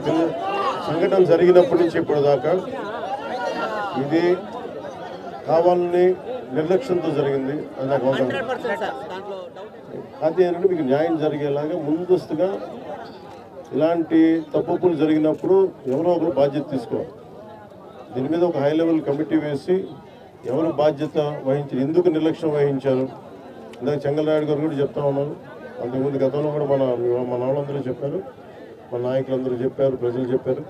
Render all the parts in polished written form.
నాకు సంఘటన జరిగినప్పటి నుంచి ఇప్పటిదాకా ఇది కావాలని నిర్లక్ష్యంతో జరిగింది అది నాకు అవసరం. అది ఏంటంటే మీకు న్యాయం జరిగేలాగా ముందస్తుగా ఇలాంటి తప్పులు జరిగినప్పుడు ఎవరో ఒకరు బాధ్యత తీసుకోవాలి. దీని మీద ఒక హై లెవెల్ కమిటీ వేసి ఎవరు బాధ్యత వహించారు, ఎందుకు నిర్లక్ష్యం వహించారు. ఇందాక చెంగలరాయుడు గారు కూడా చెప్తా ఉన్నారు. అంతకుముందు గతంలో కూడా మన వాళ్ళందరూ చెప్పారు, మన నాయకులందరూ చెప్పారు, ప్రజలు చెప్పారు.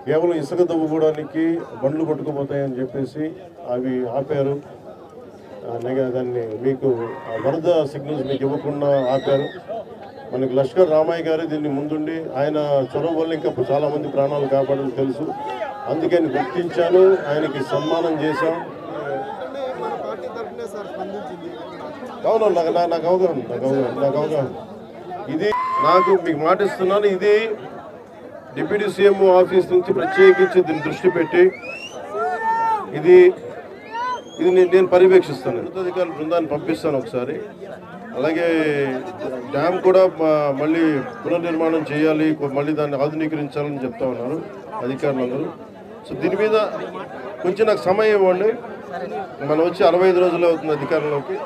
కేవలం ఇసుక తవ్వుకోవడానికి బండ్లు కొట్టుకుపోతాయని చెప్పేసి అవి ఆపారు. దాన్ని మీకు వరద సిగ్నల్స్ మీకు ఇవ్వకుండా ఆపారు. మనకి లష్కర్ రామయ్య గారు దీన్ని ముందుండి ఆయన చొరవ వల్ల ఇంకా చాలామంది ప్రాణాలు కాపాడని తెలుసు. అందుకే గుర్తించాను, ఆయనకి సన్మానం చేశాం. అవును, నాకు అవగాహన. ఇది నాకు మీకు మాటిస్తున్నాను. ఇది డిప్యూటీ సీఎం ఆఫీస్ నుంచి ప్రత్యేకించి దీన్ని దృష్టి పెట్టి ఇది నేను పర్యవేక్షిస్తాను. అధికారుల బృందాన్ని పంపిస్తాను ఒకసారి. అలాగే డ్యామ్ కూడా మళ్ళీ పునర్నిర్మాణం చేయాలి, మళ్ళీ దాన్ని ఆధునీకరించాలని చెప్తా ఉన్నారు అధికారులందరూ. సో దీని మీద కొంచెం నాకు సమయం ఇవ్వండి. మనం వచ్చి 65 రోజులు అవుతుంది అధికారంలోకి.